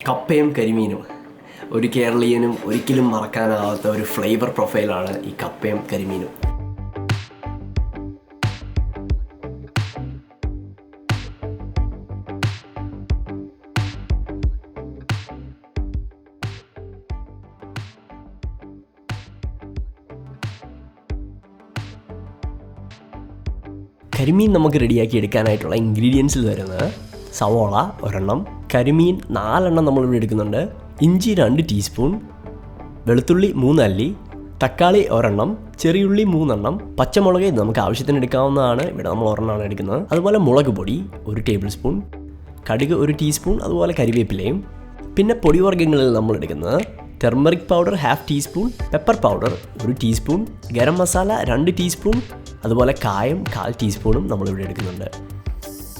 കപ്പയും കരിമീനും ഒരു കേരളീയനും ഒരിക്കലും മറക്കാനാവാത്ത ഒരു ഫ്ലേവർ പ്രൊഫൈലാണ് ഈ കപ്പയും കരിമീനും. കരിമീൻ നമുക്ക് റെഡിയാക്കി എടുക്കാനായിട്ടുള്ള ഇൻഗ്രീഡിയൻസിൽ വരുന്നത് സവോള ഒരെണ്ണം, കരിമീൻ 4 എണ്ണം നമ്മളിവിടെ എടുക്കുന്നുണ്ട്, ഇഞ്ചി 2 ടീസ്പൂൺ, വെളുത്തുള്ളി 3 അല്ലി, തക്കാളി ഒരെണ്ണം, ചെറിയുള്ളി 3 എണ്ണം, പച്ചമുളക് ഇത് നമുക്ക് ആവശ്യത്തിന് എടുക്കാവുന്നതാണ്. ഇവിടെ നമ്മൾ ഒരെണ്ണമാണ് എടുക്കുന്നത്. അതുപോലെ മുളക് പൊടി 1 ടേബിൾ സ്പൂൺ, കടുക് 1 ടീസ്പൂൺ, അതുപോലെ കരിവേപ്പിലയും. പിന്നെ പൊടിവർഗ്ഗങ്ങളിൽ നമ്മൾ എടുക്കുന്നത് turmeric powder 1/2 teaspoon, pepper powder 1 teaspoon, garam masala 2 teaspoon, അതുപോലെ കായം 1/4 ടീസ്പൂണും നമ്മളിവിടെ എടുക്കുന്നുണ്ട്.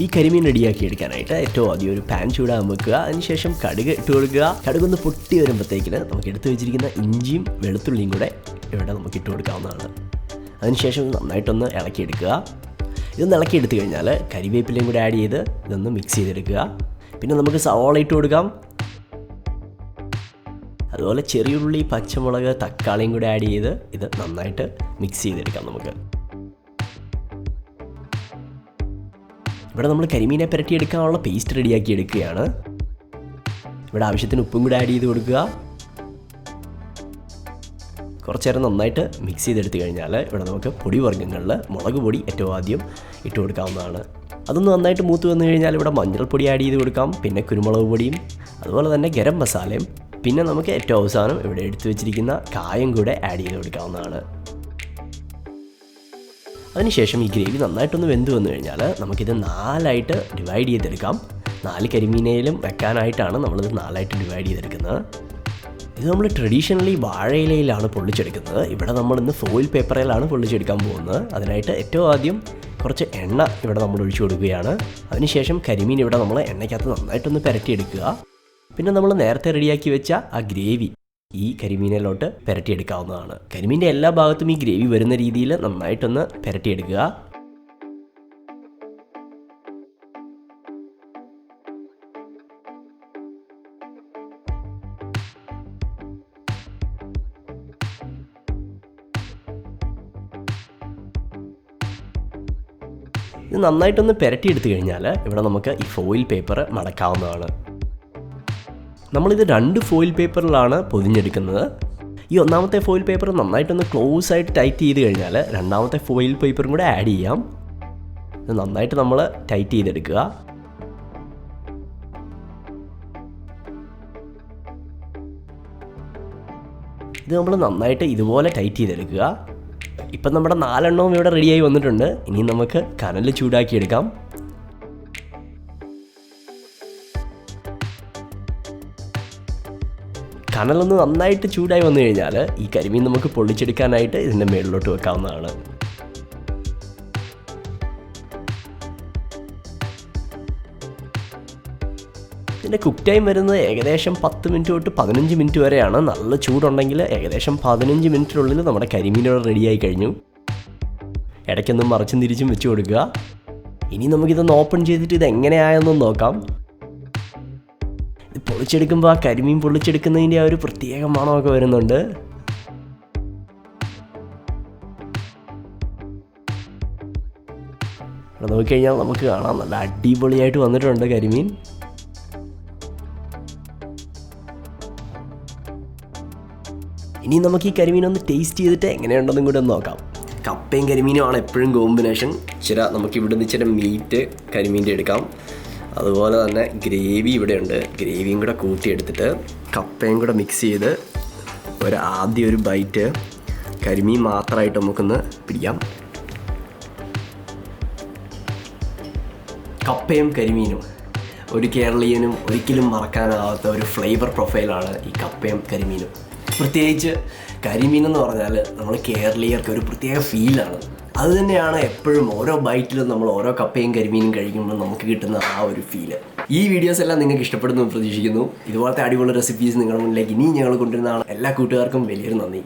ഈ കരിമീൻ റെഡിയാക്കി എടുക്കാനായിട്ട് ഏറ്റവും ആദ്യം ഒരു പാൻ ചൂടാൻ വെക്കുക. അതിനുശേഷം കടുക് ഇട്ട് കൊടുക്കുക. കടുകൊന്ന് പൊട്ടി വരുമ്പോഴത്തേക്കിന് നമുക്ക് എടുത്തു വെച്ചിരിക്കുന്ന ഇഞ്ചിയും വെളുത്തുള്ളിയും കൂടെ ഇവിടെ നമുക്ക് ഇട്ട് കൊടുക്കാവുന്നതാണ്. അതിനുശേഷം നന്നായിട്ടൊന്ന് ഇളക്കിയെടുക്കുക. ഇതൊന്ന് ഇളക്കിയെടുത്ത് കഴിഞ്ഞാൽ കരിവേപ്പിലയും കൂടെ ആഡ് ചെയ്ത് ഇതൊന്ന് മിക്സ് ചെയ്തെടുക്കുക. പിന്നെ നമുക്ക് സവോള ഇട്ട് കൊടുക്കാം. അതുപോലെ ചെറിയുള്ളി, പച്ചമുളക്, തക്കാളിയും കൂടെ ആഡ് ചെയ്ത് ഇത് നന്നായിട്ട് മിക്സ് ചെയ്തെടുക്കാം നമുക്ക്. ഇവിടെ നമ്മൾ കരിമീനെ പുരട്ടിയെടുക്കാനുള്ള പേസ്റ്റ് റെഡിയാക്കി എടുക്കുകയാണ്. ഇവിടെ ആവശ്യത്തിന് ഉപ്പും കൂടെ ആഡ് ചെയ്ത് കൊടുക്കുക. കുറച്ച് നേരം നന്നായിട്ട് മിക്സ് ചെയ്തെടുത്ത് കഴിഞ്ഞാൽ ഇവിടെ നമുക്ക് പൊടിവർഗ്ഗങ്ങളിൽ മുളക് പൊടി ഏറ്റവും ആദ്യം ഇട്ട് കൊടുക്കാവുന്നതാണ്. അതൊന്ന് നന്നായിട്ട് മൂത്ത് വന്നു കഴിഞ്ഞാൽ ഇവിടെ മഞ്ഞൾപ്പൊടി ആഡ് ചെയ്ത് കൊടുക്കാം. പിന്നെ കുരുമുളക് പൊടിയും അതുപോലെ തന്നെ ഗരം മസാലയും, പിന്നെ നമുക്ക് ഏറ്റവും അവസാനം ഇവിടെ എടുത്തു വെച്ചിരിക്കുന്ന കായം കൂടെ ആഡ് ചെയ്ത് കൊടുക്കാവുന്നതാണ്. അതിനുശേഷം ഈ ഗ്രേവി നന്നായിട്ടൊന്ന് വെന്ത് വന്നു കഴിഞ്ഞാൽ നമുക്കിത് 4 ഡിവൈഡ് ചെയ്തെടുക്കാം. 4 കരിമീനയിലും വെക്കാനായിട്ടാണ് നമ്മളിത് 4 ഡിവൈഡ് ചെയ്തെടുക്കുന്നത്. ഇത് നമ്മൾ ട്രഡീഷണലി വാഴയിലയിലാണ് പൊള്ളിച്ചെടുക്കുന്നത്. ഇവിടെ നമ്മളിന്ന് ഫോയിൽ പേപ്പറിലാണ് പൊള്ളിച്ചെടുക്കാൻ പോകുന്നത്. അതിനായിട്ട് ഏറ്റവും ആദ്യം കുറച്ച് എണ്ണ ഇവിടെ നമ്മൾ ഒഴിച്ചു കൊടുക്കുകയാണ്. അതിനുശേഷം കരിമീൻ ഇവിടെ നമ്മൾ എണ്ണയ്ക്കകത്ത് നന്നായിട്ടൊന്ന് പുരട്ടിയെടുക്കുക. പിന്നെ നമ്മൾ നേരത്തെ റെഡിയാക്കി വെച്ച ആ ഗ്രേവി ഈ കരിമീനിലോട്ട് പുരട്ടിയെടുക്കാവുന്നതാണ്. കരിമീൻ്റെ എല്ലാ ഭാഗത്തും ഈ ഗ്രേവി വരുന്ന രീതിയിൽ നന്നായിട്ടൊന്ന് പുരട്ടിയെടുക്കുക. ഇത് നന്നായിട്ടൊന്ന് പുരട്ടിയെടുത്ത് കഴിഞ്ഞാൽ ഇവിടെ നമുക്ക് ഈ ഫോയിൽ പേപ്പർ മടക്കാവുന്നതാണ്. നമ്മളിത് 2 ഫോയിൽ പേപ്പറിലാണ് പൊതിഞ്ഞെടുക്കുന്നത്. ഈ ഒന്നാമത്തെ ഫോയിൽ പേപ്പർ നന്നായിട്ടൊന്ന് ക്ലോസ് ആയിട്ട് ടൈറ്റ് ചെയ്ത് കഴിഞ്ഞാൽ രണ്ടാമത്തെ ഫോയിൽ പേപ്പറും കൂടെ ആഡ് ചെയ്യാം. ഇത് നന്നായിട്ട് നമ്മൾ ടൈറ്റ് ചെയ്തെടുക്കുക. ഇത് നമ്മൾ നന്നായിട്ട് ഇതുപോലെ ടൈറ്റ് ചെയ്തെടുക്കുക. ഇപ്പം നമ്മുടെ 4 എണ്ണവും ഇവിടെ റെഡിയായി വന്നിട്ടുണ്ട്. ഇനി നമുക്ക് കനൽ ചൂടാക്കിയെടുക്കാം. കനലൊന്ന് നന്നായിട്ട് ചൂടായി വന്നു കഴിഞ്ഞാൽ ഈ കരിമീൻ നമുക്ക് പൊള്ളിച്ചെടുക്കാനായിട്ട് ഇതിൻ്റെ മേളിലോട്ട് വെക്കാവുന്നതാണ്. ഇതിൻ്റെ കുക്ക് ടൈം വരുന്നത് ഏകദേശം 10 മിനിറ്റ് തൊട്ട് 15 മിനിറ്റ് വരെയാണ്. നല്ല ചൂടുണ്ടെങ്കിൽ ഏകദേശം 15 മിനിറ്റിനുള്ളിൽ നമ്മുടെ കരിമീനോട് റെഡിയായി കഴിഞ്ഞു. ഇടയ്ക്കൊന്നും മറിച്ചും തിരിച്ചും വെച്ച് കൊടുക്കുക. ഇനി നമുക്കിതൊന്ന് ഓപ്പൺ ചെയ്തിട്ട് ഇത് എങ്ങനെയായെന്നൊന്ന് നോക്കാം. ഇത് പൊള്ളിച്ചെടുക്കുമ്പോൾ ആ കരിമീൻ പൊള്ളിച്ചെടുക്കുന്നതിൻ്റെ ആ ഒരു പ്രത്യേക മണമൊക്കെ വരുന്നുണ്ട്. ഇവിടെ നോക്കിക്കഴിഞ്ഞാൽ നമുക്ക് കാണാം നല്ല അടിപൊളിയായിട്ട് വന്നിട്ടുണ്ട് കരിമീൻ. ഇനി നമുക്ക് ഈ കരിമീൻ ഒന്ന് ടേസ്റ്റ് ചെയ്തിട്ട് എങ്ങനെയുണ്ടെന്നും കൂടെ ഒന്ന് നോക്കാം. കപ്പയും കരിമീനുമാണ് എപ്പോഴും കോമ്പിനേഷൻ. ശരി, നമുക്ക് ഇവിടെ നിന്ന് ഇച്ചിരി മീറ്റ് കരിമീൻ്റെ എടുക്കാം. അതുപോലെ തന്നെ ഗ്രേവി ഇവിടെയുണ്ട്. ഗ്രേവിയും കൂടെ കൂട്ടിയെടുത്തിട്ട് കപ്പയും കൂടെ മിക്സ് ചെയ്ത് ആദ്യം ഒരു ബൈറ്റ് കരിമീൻ മാത്രമായിട്ട് നമുക്കൊന്ന് പിടിക്കാം. കപ്പയും കരിമീനും ഒരു കേരളീയനും ഒരിക്കലും മറക്കാനാവാത്ത ഒരു ഫ്ലേവർ പ്രൊഫൈലാണ് ഈ കപ്പയും കരിമീനും. പ്രത്യേകിച്ച് കരിമീൻ എന്ന് പറഞ്ഞാൽ നമ്മൾ കേരളീയർക്ക് ഒരു പ്രത്യേക ഫീലാണ്. അതുതന്നെയാണ് എപ്പോഴും ഓരോ ബൈറ്റിലും നമ്മൾ ഓരോ കപ്പയും കരിമീനും കഴിക്കുമ്പോൾ നമുക്ക് കിട്ടുന്ന ആ ഒരു ഫീല്. ഈ വീഡിയോസ് എല്ലാം നിങ്ങൾക്ക് ഇഷ്ടപ്പെടുന്നു പ്രതീക്ഷിക്കുന്നു. ഇതുപോലത്തെ അടിപൊളി റെസിപ്പീസ് നിങ്ങളുടെ മുന്നിലേക്ക് ഇനിയും ഞങ്ങൾ കൊണ്ടുവരുന്നതാണ്. എല്ലാ കൂട്ടുകാർക്കും വലിയൊരു നന്ദി.